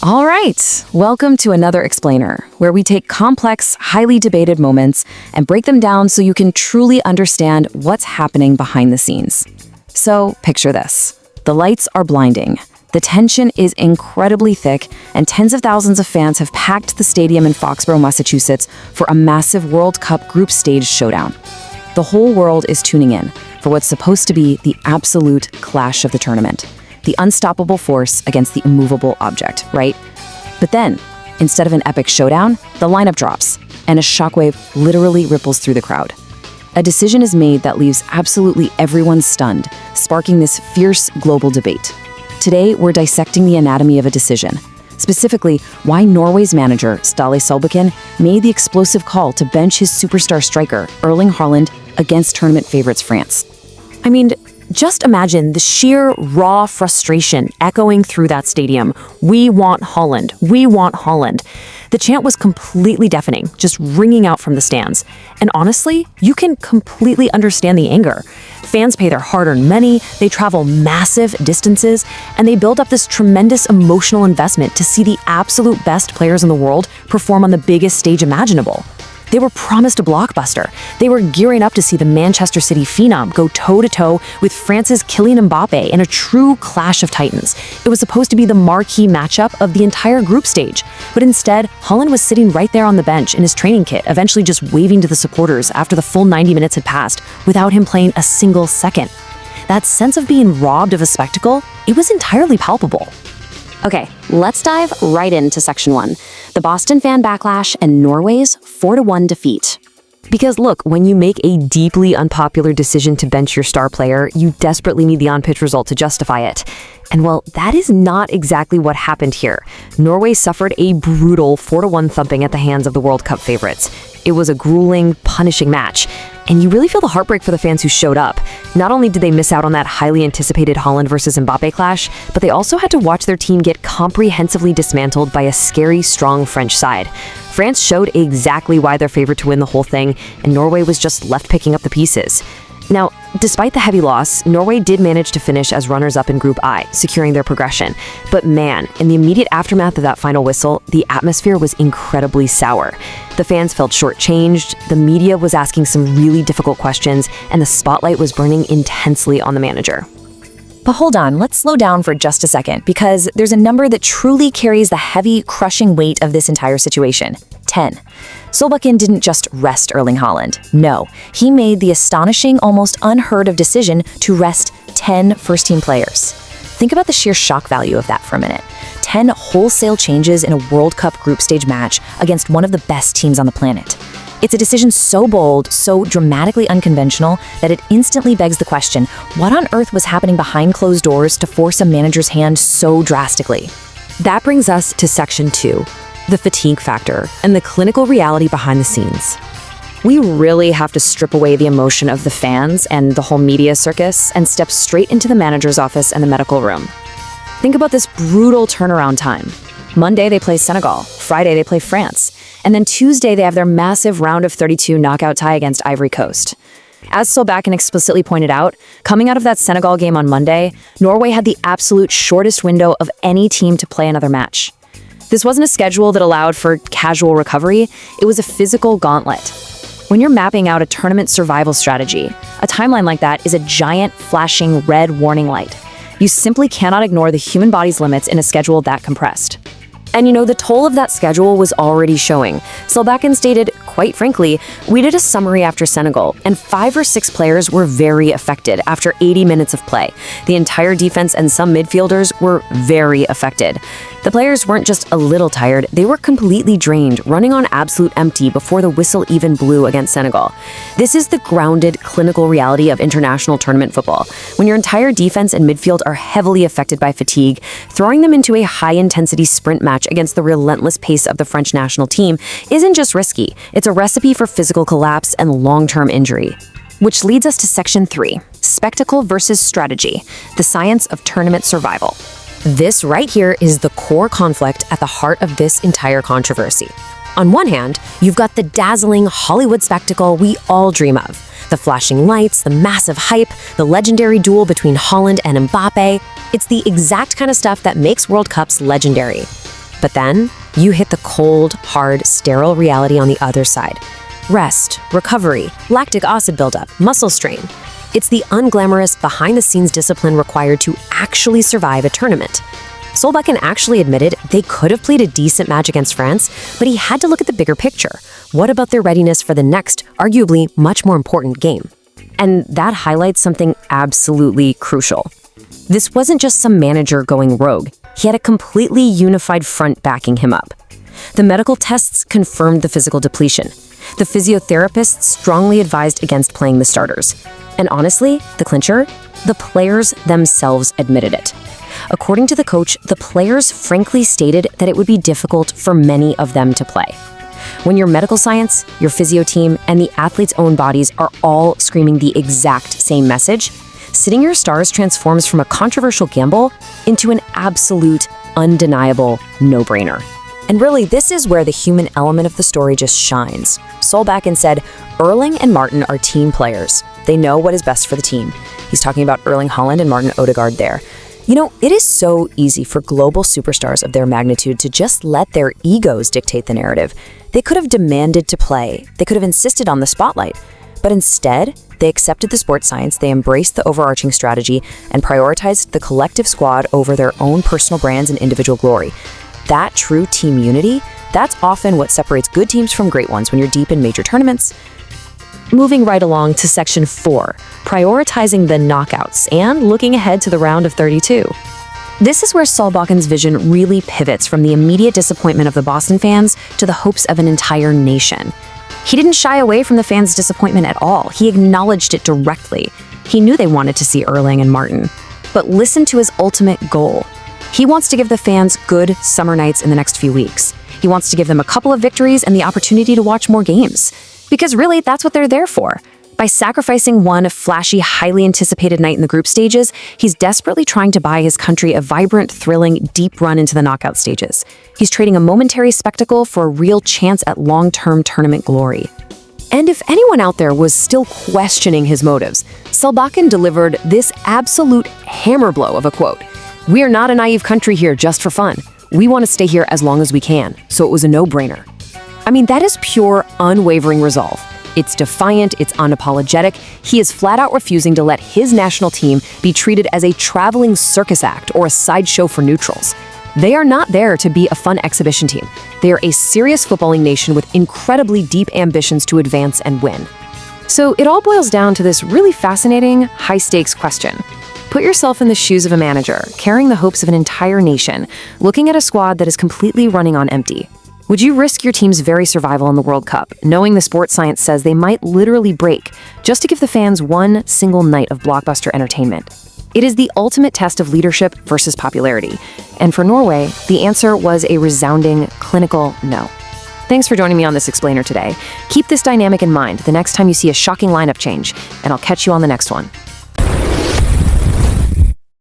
All right, welcome to another Explainer, where we take complex, highly debated moments and break them down so you can truly understand what's happening behind the scenes. So, picture this. The lights are blinding. The tension is incredibly thick, and tens of thousands of fans have packed the stadium in Foxborough, Massachusetts for a massive World Cup group stage showdown. The whole world is tuning in for what's supposed to be the absolute clash of the tournament. The unstoppable force against the immovable object, right? But then, instead of an epic showdown, the lineup drops, and a shockwave literally ripples through the crowd. A decision is made that leaves absolutely everyone stunned, sparking this fierce global debate. Today, we're dissecting the anatomy of a decision, specifically why Norway's manager, Ståle Solbakken, made the explosive call to bench his superstar striker, Erling Haaland, against tournament favorites France. I mean, just imagine the sheer raw frustration echoing through that stadium. We want Haaland. We want Haaland. The chant was completely deafening, just ringing out from the stands. And honestly, you can completely understand the anger. Fans pay their hard-earned money, they travel massive distances, and they build up this tremendous emotional investment to see the absolute best players in the world perform on the biggest stage imaginable. They were promised a blockbuster. They were gearing up to see the Manchester City phenom go toe-to-toe with France's Kylian Mbappé in a true clash of titans. It was supposed to be the marquee matchup of the entire group stage. But instead, Haaland was sitting right there on the bench in his training kit, eventually just waving to the supporters after the full 90 minutes had passed, without him playing a single second. That sense of being robbed of a spectacle, it was entirely palpable. Okay, let's dive right into Section 1, the Boston fan backlash and Norway's 4-1 defeat. Because look, when you make a deeply unpopular decision to bench your star player, you desperately need the on-pitch result to justify it. And well, that is not exactly what happened here. Norway suffered a brutal 4-1 thumping at the hands of the World Cup favorites. It was a grueling, punishing match. And you really feel the heartbreak for the fans who showed up. Not only did they miss out on that highly anticipated Haaland versus Mbappe clash, but they also had to watch their team get comprehensively dismantled by a scary, strong French side. France showed exactly why they're favored to win the whole thing, and Norway was just left picking up the pieces. Now, despite the heavy loss, Norway did manage to finish as runners-up in Group I, securing their progression. But man, in the immediate aftermath of that final whistle, the atmosphere was incredibly sour. The fans felt shortchanged, the media was asking some really difficult questions, and the spotlight was burning intensely on the manager. But hold on, let's slow down for just a second, because there's a number that truly carries the heavy, crushing weight of this entire situation. 10. Solbakken didn't just rest Erling Haaland. No, he made the astonishing, almost unheard of decision to rest 10 first-team players. Think about the sheer shock value of that for a minute. 10 wholesale changes in a World Cup group stage match against one of the best teams on the planet. It's a decision so bold, so dramatically unconventional, that it instantly begs the question, what on earth was happening behind closed doors to force a manager's hand so drastically? That brings us to Section 2, the fatigue factor and the clinical reality behind the scenes. We really have to strip away the emotion of the fans and the whole media circus and step straight into the manager's office and the medical room. Think about this brutal turnaround time. Monday, they play Senegal. Friday, they play France. And then Tuesday, they have their massive round of 32 knockout tie against Ivory Coast. As Solbakken explicitly pointed out, coming out of that Senegal game on Monday, Norway had the absolute shortest window of any team to play another match. This wasn't a schedule that allowed for casual recovery, it was a physical gauntlet. When you're mapping out a tournament survival strategy, a timeline like that is a giant, flashing red warning light. You simply cannot ignore the human body's limits in a schedule that compressed. And you know, the toll of that schedule was already showing. Solbakken stated, quite frankly, we did a summary after Senegal, and 5 or 6 players were very affected after 80 minutes of play. The entire defense and some midfielders were very affected. The players weren't just a little tired, they were completely drained, running on absolute empty before the whistle even blew against Senegal. This is the grounded, clinical reality of international tournament football. When your entire defense and midfield are heavily affected by fatigue, throwing them into a high-intensity sprint match against the relentless pace of the French national team isn't just risky, it's a recipe for physical collapse and long-term injury. Which leads us to Section 3, Spectacle versus Strategy, the science of tournament survival. This right here is the core conflict at the heart of this entire controversy. On one hand, you've got the dazzling Hollywood spectacle we all dream of. The flashing lights, the massive hype, the legendary duel between Haaland and Mbappe. It's the exact kind of stuff that makes World Cups legendary. But then, you hit the cold, hard, sterile reality on the other side. Rest, recovery, lactic acid buildup, muscle strain. It's the unglamorous, behind-the-scenes discipline required to actually survive a tournament. Solbakken actually admitted they could have played a decent match against France, but he had to look at the bigger picture. What about their readiness for the next, arguably much more important game? And that highlights something absolutely crucial. This wasn't just some manager going rogue. He had a completely unified front backing him up. The medical tests confirmed the physical depletion. The physiotherapists strongly advised against playing the starters. And honestly, the clincher, the players themselves admitted it. According to the coach, the players frankly stated that it would be difficult for many of them to play. When your medical science, your physio team, and the athletes' own bodies are all screaming the exact same message, sitting your stars transforms from a controversial gamble into an absolute, undeniable no-brainer. And really, this is where the human element of the story just shines. Solbakken said, Erling and Martin are team players. They know what is best for the team. He's talking about Erling Haaland and Martin Odegaard there. You know, it is so easy for global superstars of their magnitude to just let their egos dictate the narrative. They could have demanded to play. They could have insisted on the spotlight. But instead, they accepted the sports science, they embraced the overarching strategy, and prioritized the collective squad over their own personal brands and individual glory. That true team unity, that's often what separates good teams from great ones when you're deep in major tournaments. Moving right along to section 4, prioritizing the knockouts and looking ahead to the round of 32. This is where Solbakken's vision really pivots from the immediate disappointment of the Boston fans to the hopes of an entire nation. He didn't shy away from the fans' disappointment at all. He acknowledged it directly. He knew they wanted to see Erling and Martin. But listen to his ultimate goal. He wants to give the fans good summer nights in the next few weeks. He wants to give them a couple of victories and the opportunity to watch more games. Because really, that's what they're there for. By sacrificing one flashy, highly anticipated night in the group stages, he's desperately trying to buy his country a vibrant, thrilling, deep run into the knockout stages. He's trading a momentary spectacle for a real chance at long-term tournament glory. And if anyone out there was still questioning his motives, Solbakken delivered this absolute hammer blow of a quote. "We are not a naive country here just for fun. We want to stay here as long as we can, so it was a no-brainer." I mean, that is pure, unwavering resolve. It's defiant, it's unapologetic. He is flat out refusing to let his national team be treated as a traveling circus act or a sideshow for neutrals. They are not there to be a fun exhibition team. They are a serious footballing nation with incredibly deep ambitions to advance and win. So it all boils down to this really fascinating, high-stakes question. Put yourself in the shoes of a manager, carrying the hopes of an entire nation, looking at a squad that is completely running on empty. Would you risk your team's very survival in the World Cup, knowing the sports science says they might literally break, just to give the fans one single night of blockbuster entertainment? It is the ultimate test of leadership versus popularity. And for Norway, the answer was a resounding, clinical no. Thanks for joining me on this explainer today. Keep this dynamic in mind the next time you see a shocking lineup change, and I'll catch you on the next one.